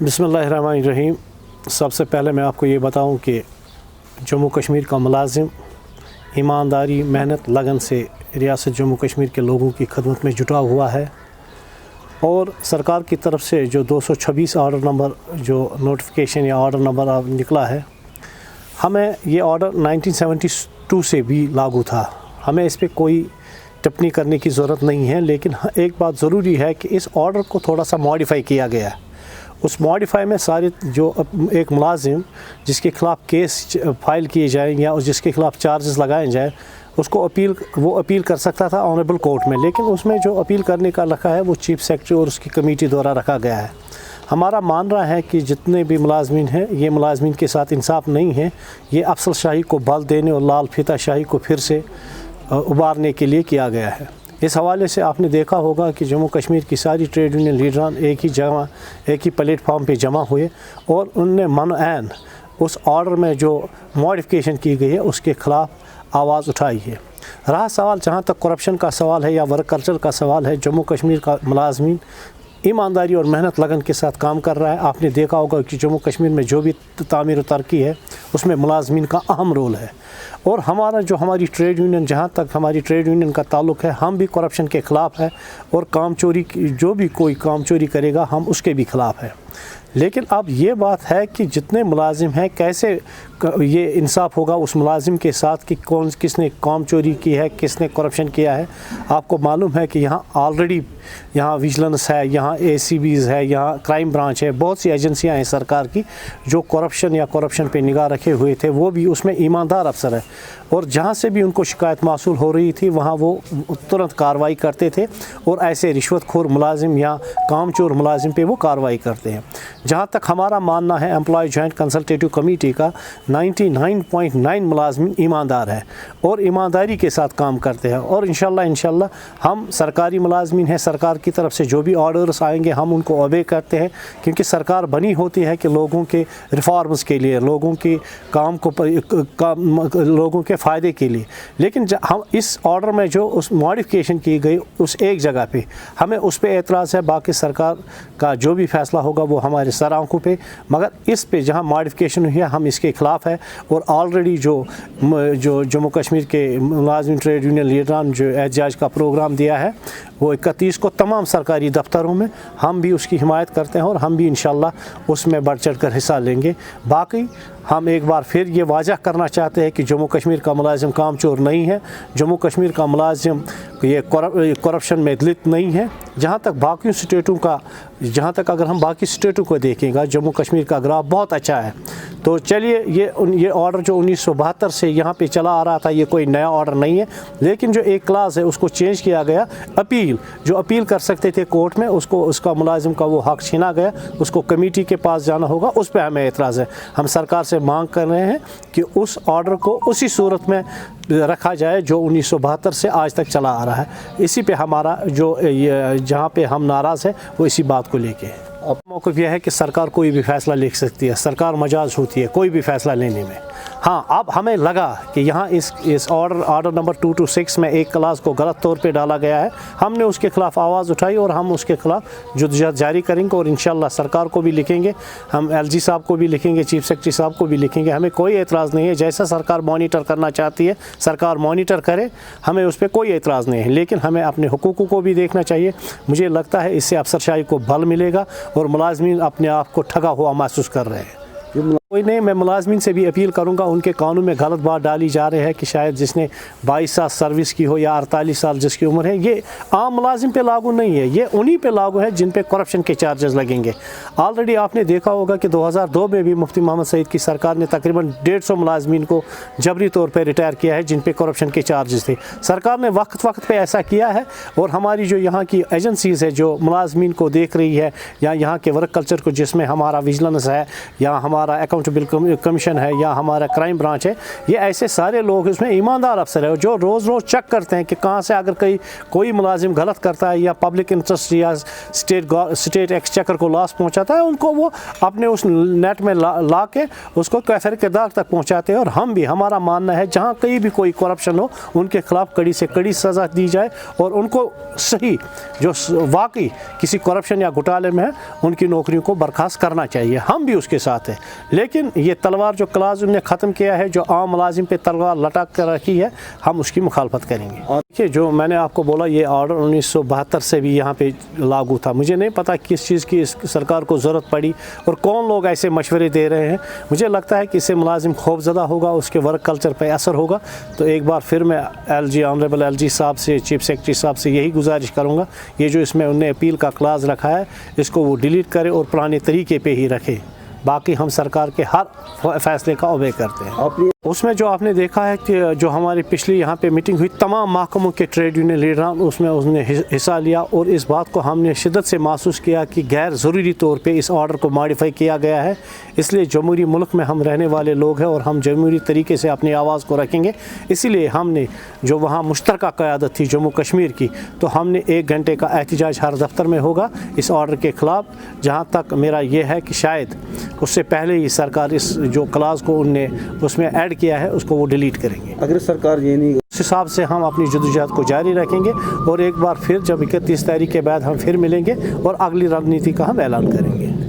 बिस्मिल्लाहिर्रहमानिर्रहीम। सबसे पहले मैं आपको ये बताऊं कि जम्मू कश्मीर का मुलाजिम ईमानदारी, मेहनत, लगन से रियासत जम्मू कश्मीर के लोगों की खदमत में जुटा हुआ है और सरकार की तरफ से जो 226 ऑर्डर नंबर जो नोटिफिकेशन या ऑर्डर नंबर निकला है, हमें ये ऑर्डर 1972 से भी लागू था। हमें इस पर कोई टिप्पणी करने की ज़रूरत नहीं है, लेकिन एक बात ज़रूरी है कि इस ऑर्डर को थोड़ा सा मॉडिफाई किया गया है। उस मॉडिफाई में सारे जो एक मुलाजिम जिसके ख़िलाफ़ केस फाइल किए जाएँ या जिसके ख़िलाफ़ चार्जेस लगाए जाए, उसको वो अपील कर सकता था ऑनरेबल कोर्ट में, लेकिन उसमें जो अपील करने का रखा है वो चीफ सेक्रेटरी और उसकी कमेटी द्वारा रखा गया है। हमारा मानना है कि जितने भी मुलाजमीन हैं, ये मुलाजमीन के साथ इंसाफ नहीं है। ये अफसल शाही को बल देने और लाल फीता शाही को फिर से उबारने के लिए किया गया है। इस हवाले से आपने देखा होगा कि जम्मू कश्मीर की सारी ट्रेड यूनियन लीडरान एक ही प्लेटफार्म पे जमा हुए और उनने मन-ऐन उस ऑर्डर में जो मॉडिफिकेशन की गई है उसके ख़िलाफ़ आवाज़ उठाई है। रहा सवाल जहाँ तक करप्शन का सवाल है या वर्क कल्चर का सवाल है, जम्मू कश्मीर का मुलाजमीन ईमानदारी और मेहनत लगन के साथ काम कर रहा है। आपने देखा होगा कि जम्मू कश्मीर में जो भी तामीर और तरक्की है उसमें मुलाजमीन का अहम रोल है। और हमारी ट्रेड यूनियन, जहाँ तक हमारी ट्रेड यूनियन का ताल्लुक़ है, हम भी करप्शन के ख़िलाफ़ है और काम चोरी जो भी कोई काम चोरी करेगा हम उसके भी ख़िलाफ़ है। लेकिन अब ये बात है कि जितने मुलाजिम हैं, कैसे ये इंसाफ होगा उस मुलाजिम के साथ कि किसने काम चोरी की है, किसने करप्शन किया है। आपको मालूम है कि यहाँ ऑलरेडी यहाँ विजिलेंस है, यहाँ ACBs है, यहाँ क्राइम ब्रांच है, बहुत सी एजेंसियाँ हैं सरकार की जो करप्शन पे निगाह रखे हुए थे। वो भी उसमें ईमानदार अफसर है और जहाँ से भी उनको शिकायत मासूल हो रही थी वहाँ वो तुरंत कार्रवाई करते थे और ऐसे रिश्वतखोर मुलाजिम या कामचोर मुलाजिम पे वो कार्रवाई करते हैं। जहाँ तक हमारा मानना है, एम्प्लॉय जॉइंट कंसल्टेटिव कमेटी का 99.9 मुलाजिम ईमानदार है और ईमानदारी के साथ काम करते हैं और इंशाल्लाह हम सरकारी मुलाजिमीन हैं। सरकार की तरफ से जो भी ऑर्डर्स आएंगे हम उनको ओबे करते हैं, क्योंकि सरकार बनी होती है कि लोगों के रिफॉर्म्स के लिए, लोगों के लोगों के फ़ायदे के लिए। लेकिन हम इस ऑर्डर में जो उस मॉडिफिकेशन की गई उस एक जगह पे हमें उस पर एतराज़ है। बाकी सरकार का जो भी फ़ैसला होगा वो हमारे सर आंखों पे, मगर इस पे जहाँ मॉडिफिकेशन हुई है हम इसके ख़िलाफ़ है। और ऑलरेडी जो जम्मू कश्मीर के मुलाजिम ट्रेड यूनियन लीडरान जो एहतजाज का प्रोग्राम दिया है वो 31 को तमाम सरकारी दफ्तरों में, हम भी उसकी हिमायत करते हैं और हम भी इंशाल्लाह उसमें बढ़ चढ़ कर हिस्सा लेंगे। बाकी हम एक बार फिर ये वाज़ह करना चाहते हैं कि जम्मू कश्मीर का मुलाजिम कामचोर नहीं है, जम्मू कश्मीर का मुलाजिम ये करप्शन में लिप्त नहीं है। जहाँ तक अगर हम बाकी स्टेटों को देखेंगे, जम्मू कश्मीर का ग्राफ बहुत अच्छा है। तो चलिए, ये ऑर्डर जो 1972 से यहाँ पे चला आ रहा था, ये कोई नया ऑर्डर नहीं है, लेकिन जो एक क्लास है उसको चेंज किया गया। अपील कर सकते थे कोर्ट में, उसका मुलाजिम का वो हक़ छीना गया, उसको कमेटी के पास जाना होगा। उस पर हमें एतराज़ है। हम सरकार से मांग कर रहे हैं कि उस ऑर्डर को उसी सूरत में रखा जाए जो 1972 से आज तक चला आ रहा है। इसी पे हमारा जहाँ पे हम नाराज़ है वो इसी बात को लेके है। अब मौक़िफ़ यह है कि सरकार कोई भी फ़ैसला ले सकती है, सरकार मजाज होती है कोई भी फ़ैसला लेने में। हाँ, अब हमें लगा कि यहाँ इस ऑर्डर नंबर 226 में एक क्लास को गलत तौर पे डाला गया है। हमने उसके ख़िलाफ़ आवाज़ उठाई और हम उसके ख़िलाफ़ जुद्दोजहद जारी करेंगे और इंशाल्लाह सरकार को भी लिखेंगे, हम LG साहब को भी लिखेंगे, चीफ सेक्रेटरी साहब को भी लिखेंगे। हमें कोई एतराज़ नहीं है, जैसा सरकार मॉनिटर करना चाहती है सरकार मॉनिटर करे, हमें उस पर कोई एतराज़ नहीं है। लेकिन हमें अपने हुकूक़ को भी देखना चाहिए। मुझे लगता है इससे अफसरशाही को बल मिलेगा और मुलाजमीन अपने आप को ठगा हुआ महसूस कर रहे हैं। कोई नहीं, मैं मुलाजमीन से भी अपील करूंगा, उनके कानून में गलत बात डाली जा रही है कि शायद जिसने 22 साल सर्विस की हो या 48 साल जिसकी उम्र है, ये आम मुलाजिम पे लागू नहीं है, ये उन्हीं पे लागू है जिन पे करप्शन के चार्जेस लगेंगे। ऑलरेडी आपने देखा होगा कि 2002 में भी मुफ्ती मोहम्मद सईद की सरकार ने तकरीबन 150 मुलाजमीन को जबरी तौर पर रिटायर किया है जिन पे करप्शन के चार्जेस थे। सरकार ने वक्त पर ऐसा किया है और हमारी जो यहाँ की एजेंसीज़ है जो मुलाजमीन को देख रही है या यहाँ के वर्क कल्चर को, जिसमें हमारा विजिलेंस है या हमारा अकाउंटेबल कमीशन है या हमारा क्राइम ब्रांच है, ये ऐसे सारे लोग इसमें ईमानदार अफसर है जो रोज़ रोज़ चेक करते हैं कि कहाँ से अगर कोई मुलाजिम गलत करता है या पब्लिक इंटरेस्ट या स्टेट एक्सचेकर को लॉस पहुँचाता है, उनको वो अपने उस नेट में ला के उसको कैफर किरदार तक पहुँचाते हैं। और हम भी, हमारा मानना है जहाँ कहीं भी कोई करप्शन हो उनके खिलाफ कड़ी से कड़ी सज़ा दी जाए और उनको सही जो वाकई किसी करप्शन या घोटाले में है उनकी नौकरियों को बर्खास्त करना चाहिए। हम भी उसके साथ हैं, लेकिन ये तलवार जो क्लास उन्होंने ख़त्म किया है, जो आम मुलाजिम पे तलवार लटक कर रखी है, हम उसकी मुखालफत करेंगे। और देखिए, जो मैंने आपको बोला ये ऑर्डर 1972 से भी यहाँ पे लागू था। मुझे नहीं पता किस चीज़ की इस सरकार को ज़रूरत पड़ी और कौन लोग ऐसे मशवरे दे रहे हैं। मुझे लगता है कि इससे मुलाजिम खौफज़दा होगा, उसके वर्क कल्चर पर असर होगा। तो एक बार फिर मैं ऑनरेबल एलजी साहब से, चीफ सेक्रेटरी साहब से यही गुजारिश करूँगा, ये जो इसमें उन्होंने अपील का क्लास रखा है इसको वो डिलीट करें और पुराने तरीके पे ही रखें। बाकी हम सरकार के हर फैसले का ओबे करते हैं। उसमें जो आपने देखा है कि जो हमारी पिछली यहाँ पे मीटिंग हुई, तमाम महकमों के ट्रेड यूनियन लीडरान उसमें उसने हिस्सा लिया और इस बात को हमने शिद्दत से महसूस किया कि गैर ज़रूरी तौर पे इस ऑर्डर को मॉडिफाई किया गया है। इसलिए जमहूरी मुल्क में हम रहने वाले लोग हैं और हम जमहूरी तरीके से अपनी आवाज़ को रखेंगे। इसीलिए हमने जो वहाँ मुश्तरका क़यादत थी जम्मू कश्मीर की, तो हमने 1 घंटे का एहतजाज हर दफ्तर में होगा इस ऑर्डर के ख़िलाफ़। जहाँ तक मेरा ये है कि शायद उससे पहले ही सरकार इस जो क्लास को उनने उसमें ऐड किया है उसको वो डिलीट करेंगे। अगर सरकार ये नहीं, उस हिसाब से हम अपनी जद्दोजहद को जारी रखेंगे और एक बार फिर जब 31 तारीख के बाद हम फिर मिलेंगे और अगली रणनीति का हम ऐलान करेंगे।